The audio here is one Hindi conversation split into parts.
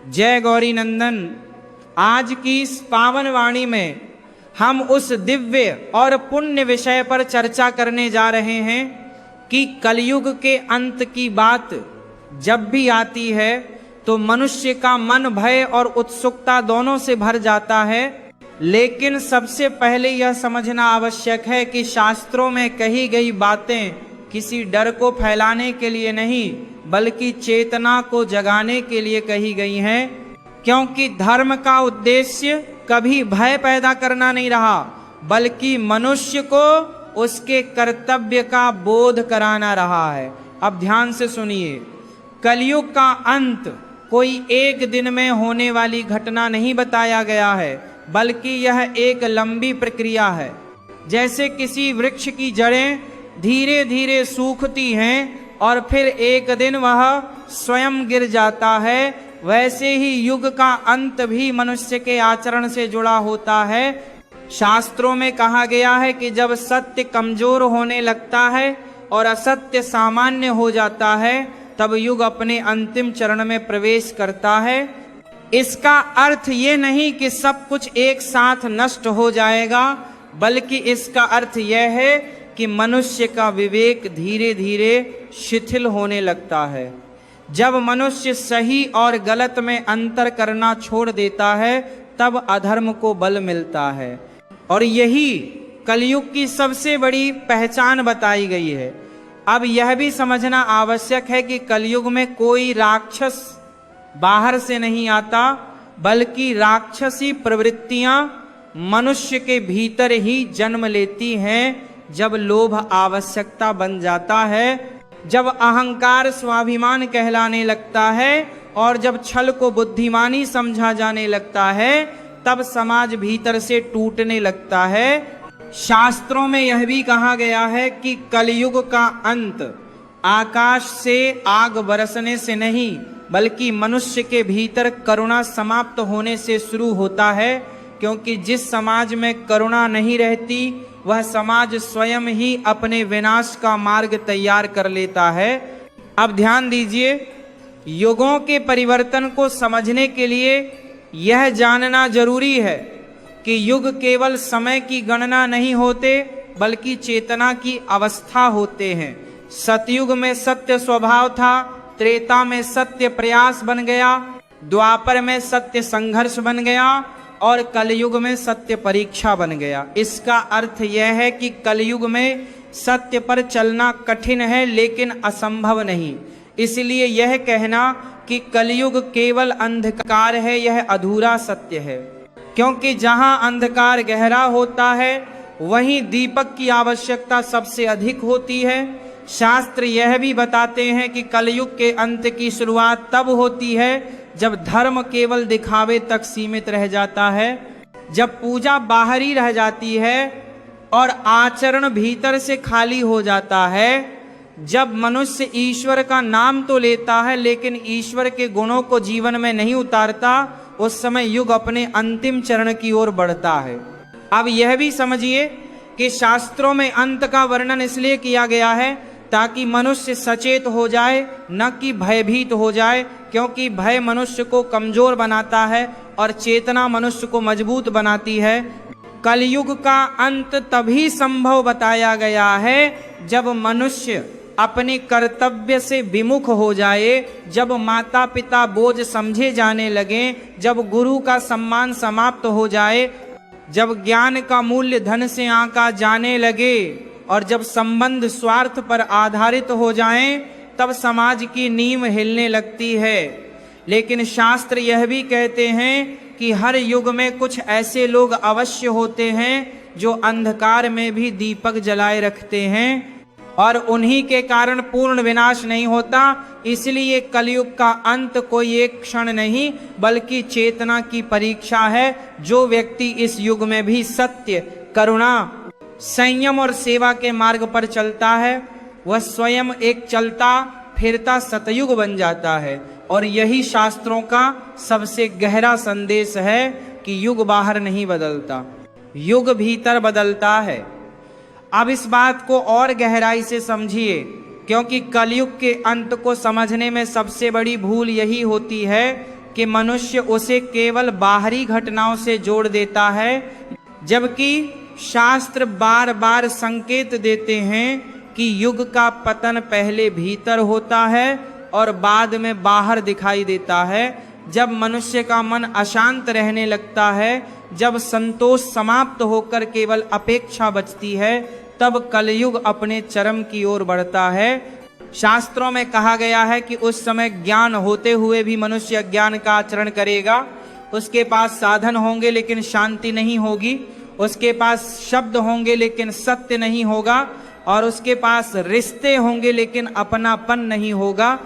जय गौरी नंदन। आज की इस पावन वाणी में हम उस दिव्य और पुण्य विषय पर चर्चा करने जा रहे हैं कि कलयुग के अंत की बात जब भी आती है तो मनुष्य का मन भय और उत्सुकता दोनों से भर जाता है। लेकिन सबसे पहले यह समझना आवश्यक है कि शास्त्रों में कही गई बातें किसी डर को फैलाने के लिए नहीं बल्कि चेतना को जगाने के लिए कही गई हैं, क्योंकि धर्म का उद्देश्य कभी भय पैदा करना नहीं रहा बल्कि मनुष्य को उसके कर्तव्य का बोध कराना रहा है। अब ध्यान से सुनिए, कलयुग का अंत कोई एक दिन में होने वाली घटना नहीं बताया गया है बल्कि यह एक लंबी प्रक्रिया है। जैसे किसी वृक्ष की जड़ें धीरे धीरे सूखती हैं और फिर एक दिन वह स्वयं गिर जाता है, वैसे ही युग का अंत भी मनुष्य के आचरण से जुड़ा होता है। शास्त्रों में कहा गया है कि जब सत्य कमजोर होने लगता है और असत्य सामान्य हो जाता है तब युग अपने अंतिम चरण में प्रवेश करता है। इसका अर्थ ये नहीं कि सब कुछ एक साथ नष्ट हो जाएगा, बल्कि इसका अर्थ यह है कि मनुष्य का विवेक धीरे धीरे शिथिल होने लगता है। जब मनुष्य सही और गलत में अंतर करना छोड़ देता है तब अधर्म को बल मिलता है, और यही कलयुग की सबसे बड़ी पहचान बताई गई है। अब यह भी समझना आवश्यक है कि कलयुग में कोई राक्षस बाहर से नहीं आता बल्कि राक्षसी प्रवृत्तियां मनुष्य के भीतर ही जन्म लेती हैं। जब लोभ आवश्यकता बन जाता है, जब अहंकार स्वाभिमान कहलाने लगता है और जब छल को बुद्धिमानी समझा जाने लगता है तब समाज भीतर से टूटने लगता है। शास्त्रों में यह भी कहा गया है कि कलयुग का अंत आकाश से आग बरसने से नहीं बल्कि मनुष्य के भीतर करुणा समाप्त होने से शुरू होता है, क्योंकि जिस समाज में करुणा नहीं रहती वह समाज स्वयं ही अपने विनाश का मार्ग तैयार कर लेता है। अब ध्यान दीजिए, युगों के परिवर्तन को समझने के लिए यह जानना जरूरी है कि युग केवल समय की गणना नहीं होते बल्कि चेतना की अवस्था होते हैं। सतयुग में सत्य स्वभाव था, त्रेता में सत्य प्रयास बन गया, द्वापर में सत्य संघर्ष बन गया और कलयुग में सत्य परीक्षा बन गया। इसका अर्थ यह है कि कलयुग में सत्य पर चलना कठिन है लेकिन असंभव नहीं। इसलिए यह कहना कि कलयुग केवल अंधकार है यह अधूरा सत्य है, क्योंकि जहां अंधकार गहरा होता है वहीं दीपक की आवश्यकता सबसे अधिक होती है। शास्त्र यह भी बताते हैं कि कलयुग के अंत की शुरुआत तब होती है जब धर्म केवल दिखावे तक सीमित रह जाता है, जब पूजा बाहरी रह जाती है और आचरण भीतर से खाली हो जाता है, जब मनुष्य ईश्वर का नाम तो लेता है लेकिन ईश्वर के गुणों को जीवन में नहीं उतारता, उस समय युग अपने अंतिम चरण की ओर बढ़ता है। अब यह भी समझिए कि शास्त्रों में अंत का वर्णन इसलिए किया गया है ताकि मनुष्य सचेत हो जाए, न कि भयभीत हो जाए, क्योंकि भय मनुष्य को कमजोर बनाता है और चेतना मनुष्य को मजबूत बनाती है। कलयुग का अंत तभी संभव बताया गया है जब मनुष्य अपने कर्तव्य से विमुख हो जाए, जब माता पिता बोझ समझे जाने लगे, जब गुरु का सम्मान समाप्त हो जाए, जब ज्ञान का मूल्य धन से आंका जाने लगे और जब संबंध स्वार्थ पर आधारित हो जाएं, तब समाज की नींव हिलने लगती है। लेकिन शास्त्र यह भी कहते हैं कि हर युग में कुछ ऐसे लोग अवश्य होते हैं जो अंधकार में भी दीपक जलाए रखते हैं और उन्हीं के कारण पूर्ण विनाश नहीं होता। इसलिए कलयुग का अंत कोई एक क्षण नहीं बल्कि चेतना की परीक्षा है। जो व्यक्ति इस युग में भी सत्य, करुणा, संयम और सेवा के मार्ग पर चलता है वह स्वयं एक चलता फिरता सतयुग बन जाता है। और यही शास्त्रों का सबसे गहरा संदेश है कि युग बाहर नहीं बदलता, युग भीतर बदलता है। अब इस बात को और गहराई से समझिए, क्योंकि कलयुग के अंत को समझने में सबसे बड़ी भूल यही होती है कि मनुष्य उसे केवल बाहरी घटनाओं से जोड़ देता है, जबकि शास्त्र बार बार संकेत देते हैं कि युग का पतन पहले भीतर होता है और बाद में बाहर दिखाई देता है। जब मनुष्य का मन अशांत रहने लगता है, जब संतोष समाप्त होकर केवल अपेक्षा बचती है, तब कलयुग अपने चरम की ओर बढ़ता है। शास्त्रों में कहा गया है कि उस समय ज्ञान होते हुए भी मनुष्य अज्ञान का आचरण करेगा। उसके पास साधन होंगे लेकिन शांति नहीं होगी, उसके पास शब्द होंगे लेकिन सत्य नहीं होगा, और उसके पास रिश्ते होंगे लेकिन अपनापन नहीं होगा।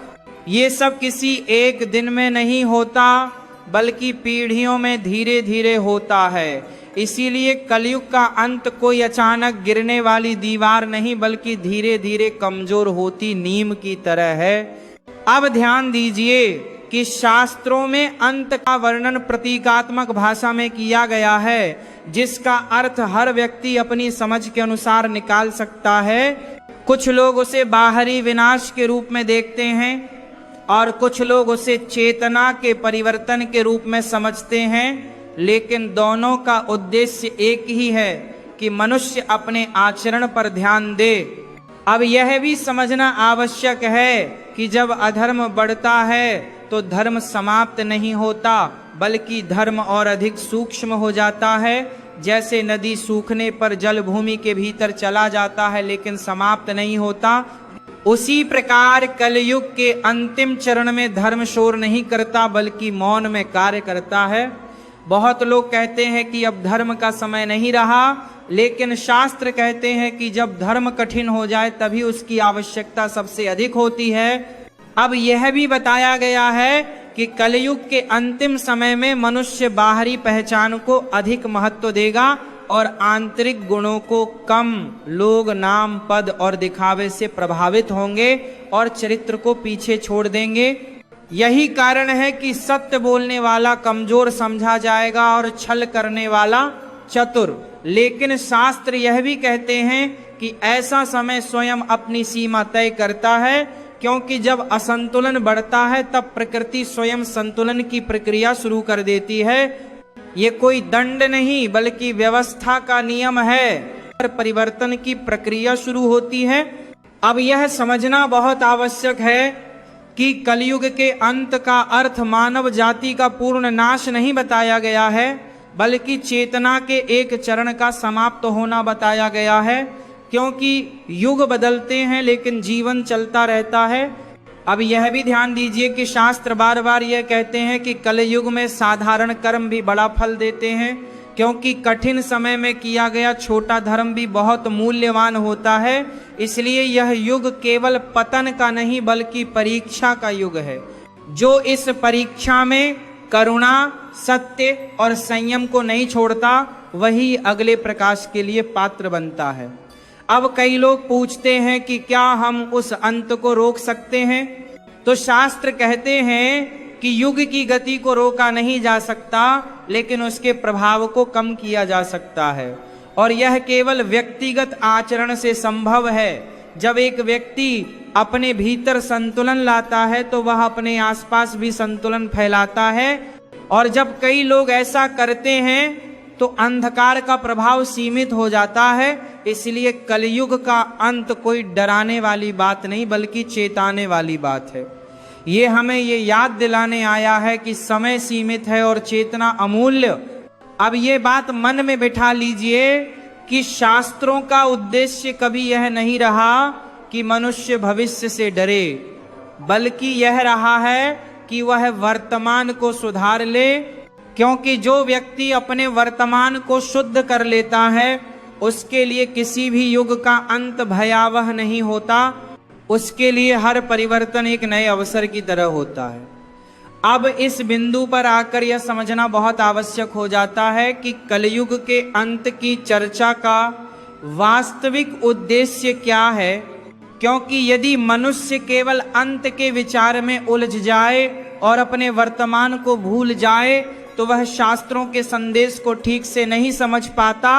ये सब किसी एक दिन में नहीं होता, बल्कि पीढ़ियों में धीरे धीरे होता है। इसीलिए कलयुग का अंत कोई अचानक गिरने वाली दीवार नहीं, बल्कि धीरे धीरे कमजोर होती नीम की तरह है। अब ध्यान दीजिए कि शास्त्रों में अंत का वर्णन प्रतीकात्मक भाषा में किया गया है, जिसका अर्थ हर व्यक्ति अपनी समझ के अनुसार निकाल सकता है। कुछ लोग उसे बाहरी विनाश के रूप में देखते हैं और कुछ लोग उसे चेतना के परिवर्तन के रूप में समझते हैं, लेकिन दोनों का उद्देश्य एक ही है कि मनुष्य अपने आचरण पर ध्यान दे। अब यह भी समझना आवश्यक है कि जब अधर्म बढ़ता है तो धर्म समाप्त नहीं होता, बल्कि धर्म और अधिक सूक्ष्म हो जाता है। जैसे नदी सूखने पर जल भूमि के भीतर चला जाता है लेकिन समाप्त नहीं होता, उसी प्रकार कलयुग के अंतिम चरण में धर्म शोर नहीं करता, बल्कि मौन में कार्य करता है। बहुत लोग कहते हैं कि अब धर्म का समय नहीं रहा, लेकिन शास्त्र कहते हैं कि जब धर्म कठिन हो जाए तभी उसकी आवश्यकता सबसे अधिक होती है। अब यह भी बताया गया है कि कलयुग के अंतिम समय में मनुष्य बाहरी पहचान को अधिक महत्व देगा और आंतरिक गुणों को कम। लोग नाम, पद और दिखावे से प्रभावित होंगे और चरित्र को पीछे छोड़ देंगे। यही कारण है कि सत्य बोलने वाला कमजोर समझा जाएगा और छल करने वाला चतुर। लेकिन शास्त्र यह भी कहते हैं कि ऐसा समय स्वयं अपनी सीमा तय करता है, क्योंकि जब असंतुलन बढ़ता है तब प्रकृति स्वयं संतुलन की प्रक्रिया शुरू कर देती है। ये कोई दंड नहीं, बल्कि व्यवस्था का नियम है। परिवर्तन की प्रक्रिया शुरू होती है। अब यह समझना बहुत आवश्यक है कि कलयुग के अंत का अर्थ मानव जाति का पूर्ण नाश नहीं बताया गया है, बल्कि चेतना के एक चरण का समाप्त होना बताया गया है। क्योंकि युग बदलते हैं लेकिन जीवन चलता रहता है। अब यह भी ध्यान दीजिए कि शास्त्र बार बार यह कहते हैं कि कलयुग में साधारण कर्म भी बड़ा फल देते हैं, क्योंकि कठिन समय में किया गया छोटा धर्म भी बहुत मूल्यवान होता है। इसलिए यह युग केवल पतन का नहीं, बल्कि परीक्षा का युग है। जो इस परीक्षा में करुणा, सत्य और संयम को नहीं छोड़ता, वही अगले प्रकाश के लिए पात्र बनता है। अब कई लोग पूछते हैं कि क्या हम उस अंत को रोक सकते हैं? तो शास्त्र कहते हैं कि युग की गति को रोका नहीं जा सकता, लेकिन उसके प्रभाव को कम किया जा सकता है, और यह केवल व्यक्तिगत आचरण से संभव है। जब एक व्यक्ति अपने भीतर संतुलन लाता है तो वह अपने आसपास भी संतुलन फैलाता है, और जब कई लोग ऐसा करते हैं तो अंधकार का प्रभाव सीमित हो जाता है। इसलिए कलयुग का अंत कोई डराने वाली बात नहीं, बल्कि चेताने वाली बात है। ये हमें ये याद दिलाने आया है कि समय सीमित है और चेतना अमूल्य। अब ये बात मन में बिठा लीजिए कि शास्त्रों का उद्देश्य कभी यह नहीं रहा कि मनुष्य भविष्य से डरे, बल्कि यह रहा है कि वह वर्तमान को सुधार ले। क्योंकि जो व्यक्ति अपने वर्तमान को शुद्ध कर लेता है, उसके लिए किसी भी युग का अंत भयावह नहीं होता। उसके लिए हर परिवर्तन एक नए अवसर की तरह होता है। अब इस बिंदु पर आकर यह समझना बहुत आवश्यक हो जाता है कि कलयुग के अंत की चर्चा का वास्तविक उद्देश्य क्या है। क्योंकि यदि मनुष्य केवल अंत के विचार में उलझ जाए और अपने वर्तमान को भूल जाए, तो वह शास्त्रों के संदेश को ठीक से नहीं समझ पाता।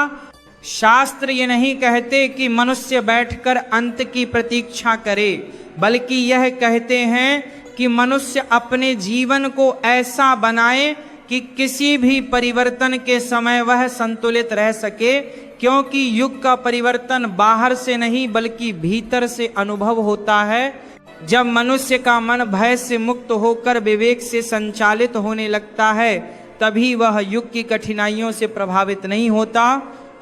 शास्त्र ये नहीं कहते कि मनुष्य बैठकर अंत की प्रतीक्षा करे, बल्कि यह कहते हैं कि मनुष्य अपने जीवन को ऐसा बनाए कि किसी भी परिवर्तन के समय वह संतुलित रह सके, क्योंकि युग का परिवर्तन बाहर से नहीं बल्कि भीतर से अनुभव होता है। जब मनुष्य का मन भय से मुक्त होकर विवेक से संचालित होने लगता है, तभी वह युग की कठिनाइयों से प्रभावित नहीं होता।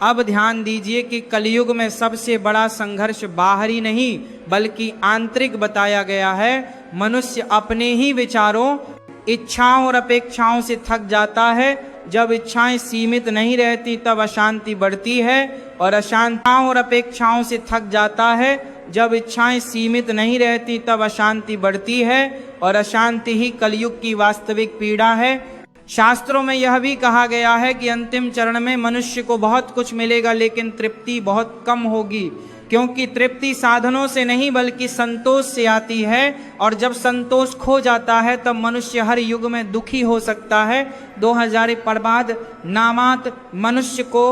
अब ध्यान दीजिए कि कलयुग में सबसे बड़ा संघर्ष बाहरी नहीं बल्कि आंतरिक बताया गया है। मनुष्य अपने ही विचारों, इच्छाओं और अपेक्षाओं से थक जाता है। जब इच्छाएं सीमित नहीं रहती तब अशांति बढ़ती है, और अशांतियों और अपेक्षाओं से थक जाता है। जब इच्छाएं सीमित नहीं रहती तब अशांति बढ़ती है, और अशांति ही कलयुग की वास्तविक पीड़ा है। शास्त्रों में यह भी कहा गया है कि अंतिम चरण में मनुष्य को बहुत कुछ मिलेगा, लेकिन तृप्ति बहुत कम होगी, क्योंकि तृप्ति साधनों से नहीं बल्कि संतोष से आती है। और जब संतोष खो जाता है तब मनुष्य हर युग में दुखी हो सकता है। 2000 पर बाद नामात मनुष्य को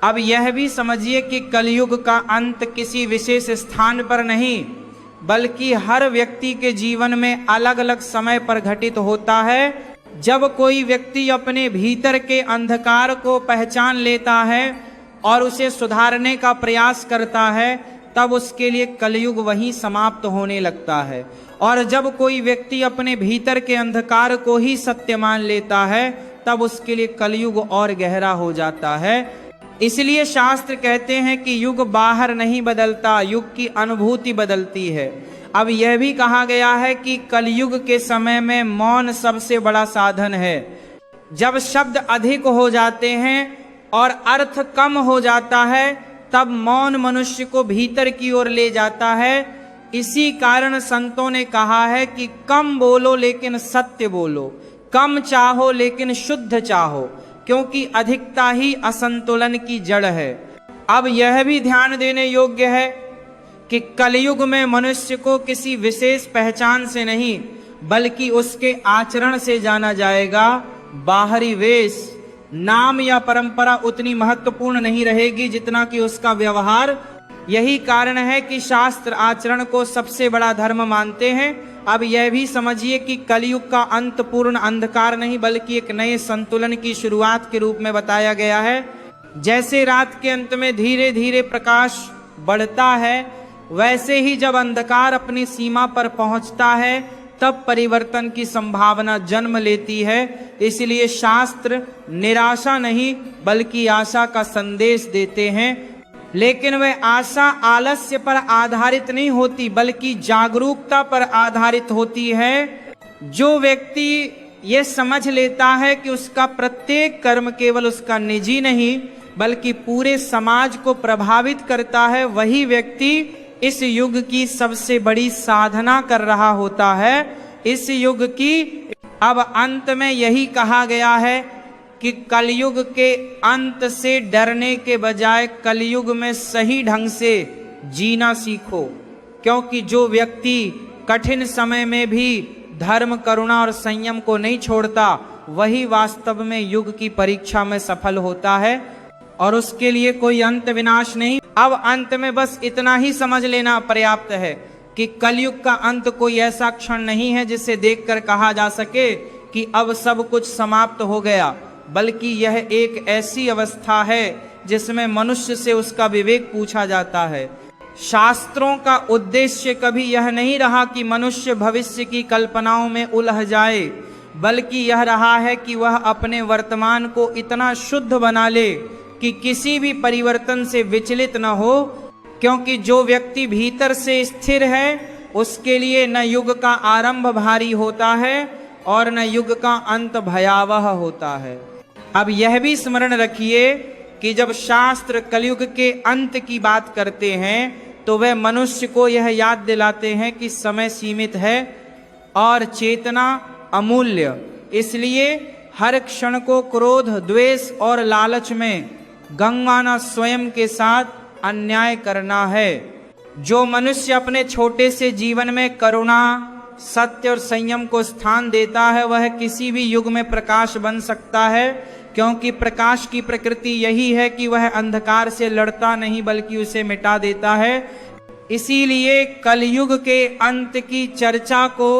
अब यह भी समझिए कि कलयुग का अंत किसी विशेष स्थान पर नहीं बल्कि हर व्यक्ति के जीवन में अलग अलग समय पर घटित होता है। जब कोई व्यक्ति अपने भीतर के अंधकार को पहचान लेता है और उसे सुधारने का प्रयास करता है, तब उसके लिए कलयुग वहीं समाप्त होने लगता है। और जब कोई व्यक्ति अपने भीतर के अंधकार को ही सत्य मान लेता है, तब उसके लिए कलयुग और गहरा हो जाता है। इसलिए शास्त्र कहते हैं कि युग बाहर नहीं बदलता, युग की अनुभूति बदलती है। अब यह भी कहा गया है कि कलयुग के समय में मौन सबसे बड़ा साधन है। जब शब्द अधिक हो जाते हैं और अर्थ कम हो जाता है, तब मौन मनुष्य को भीतर की ओर ले जाता है। इसी कारण संतों ने कहा है कि कम बोलो लेकिन सत्य बोलो, कम चाहो लेकिन शुद्ध चाहो, क्योंकि अधिकता ही असंतुलन की जड़ है। अब यह भी ध्यान देने योग्य है कि कलयुग में मनुष्य को किसी विशेष पहचान से नहीं बल्कि उसके आचरण से जाना जाएगा। बाहरी वेश, नाम या परंपरा उतनी महत्वपूर्ण नहीं रहेगी जितना कि उसका व्यवहार। यही कारण है कि शास्त्र आचरण को सबसे बड़ा धर्म मानते हैं। अब यह भी समझिए कि कलयुग का अंत पूर्ण अंधकार नहीं बल्कि एक नए संतुलन की शुरुआत के रूप में बताया गया है। जैसे रात के अंत में धीरे धीरे प्रकाश बढ़ता है, वैसे ही जब अंधकार अपनी सीमा पर पहुंचता है तब परिवर्तन की संभावना जन्म लेती है। इसलिए शास्त्र निराशा नहीं बल्कि आशा का संदेश देते हैं, लेकिन वह आशा आलस्य पर आधारित नहीं होती बल्कि जागरूकता पर आधारित होती है। जो व्यक्ति ये समझ लेता है कि उसका प्रत्येक कर्म केवल उसका निजी नहीं बल्कि पूरे समाज को प्रभावित करता है, वही व्यक्ति इस युग की सबसे बड़ी साधना कर रहा होता है। इस युग की अब अंत में यही कहा गया है कि कलयुग के अंत से डरने के बजाय कलयुग में सही ढंग से जीना सीखो, क्योंकि जो व्यक्ति कठिन समय में भी धर्म, करुणा और संयम को नहीं छोड़ता, वही वास्तव में युग की परीक्षा में सफल होता है, और उसके लिए कोई अंत विनाश नहीं। अब अंत में बस इतना ही समझ लेना पर्याप्त है कि कलयुग का अंत कोई ऐसा क्षण नहीं है जिसे देखकर कहा जा सके कि अब सब कुछ समाप्त हो गया, बल्कि यह एक ऐसी अवस्था है जिसमें मनुष्य से उसका विवेक पूछा जाता है। शास्त्रों का उद्देश्य कभी यह नहीं रहा कि मनुष्य भविष्य की कल्पनाओं में उलझ जाए, बल्कि यह रहा है कि वह अपने वर्तमान को इतना शुद्ध बना ले कि किसी भी परिवर्तन से विचलित न हो, क्योंकि जो व्यक्ति भीतर से स्थिर है उसके लिए न युग का आरंभ भारी होता है और न युग का अंत भयावह होता है। अब यह भी स्मरण रखिए कि जब शास्त्र कलयुग के अंत की बात करते हैं तो वह मनुष्य को यह याद दिलाते हैं कि समय सीमित है और चेतना अमूल्य। इसलिए हर क्षण को क्रोध, द्वेष और लालच में गंवाना स्वयं के साथ अन्याय करना है। जो मनुष्य अपने छोटे से जीवन में करुणा, सत्य और संयम को स्थान देता है, वह किसी भी युग में प्रकाश बन सकता है, क्योंकि प्रकाश की प्रकृति यही है कि वह अंधकार से लड़ता नहीं बल्कि उसे मिटा देता है। इसीलिए कलयुग के अंत की चर्चा को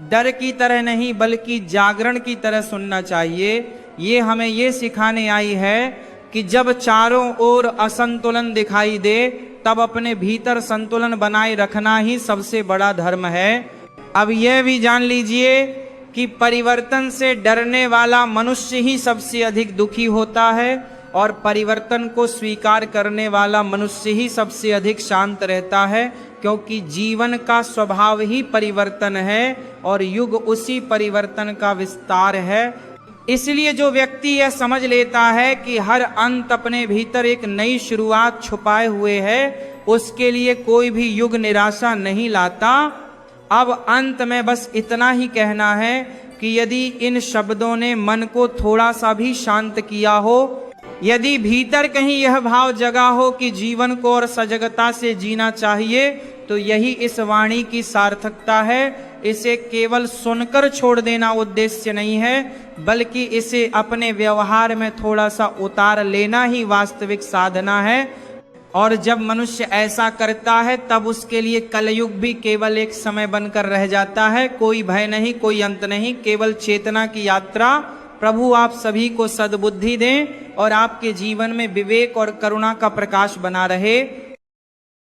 डर की तरह नहीं बल्कि जागरण की तरह सुनना चाहिए। ये हमें ये सिखाने आई है कि जब चारों ओर असंतुलन दिखाई दे तब अपने भीतर संतुलन बनाए रखना ही सबसे बड़ा धर्म है। अब यह भी जान लीजिए कि परिवर्तन से डरने वाला मनुष्य ही सबसे अधिक दुखी होता है और परिवर्तन को स्वीकार करने वाला मनुष्य ही सबसे अधिक शांत रहता है, क्योंकि जीवन का स्वभाव ही परिवर्तन है और युग उसी परिवर्तन का विस्तार है। इसलिए जो व्यक्ति यह समझ लेता है कि हर अंत अपने भीतर एक नई शुरुआत छुपाए हुए है, उसके लिए कोई भी युग निराशा नहीं लाता। अब अंत में बस इतना ही कहना है कि यदि इन शब्दों ने मन को थोड़ा सा भी शांत किया हो, यदि भीतर कहीं यह भाव जगा हो कि जीवन को और सजगता से जीना चाहिए, तो यही इस वाणी की सार्थकता है। इसे केवल सुनकर छोड़ देना उद्देश्य नहीं है, बल्कि इसे अपने व्यवहार में थोड़ा सा उतार लेना ही वास्तविक साधना है। और जब मनुष्य ऐसा करता है तब उसके लिए कलयुग भी केवल एक समय बनकर रह जाता है। कोई भय नहीं, कोई अंत नहीं, केवल चेतना की यात्रा। प्रभु आप सभी को सद्बुद्धि दें और आपके जीवन में विवेक और करुणा का प्रकाश बना रहे।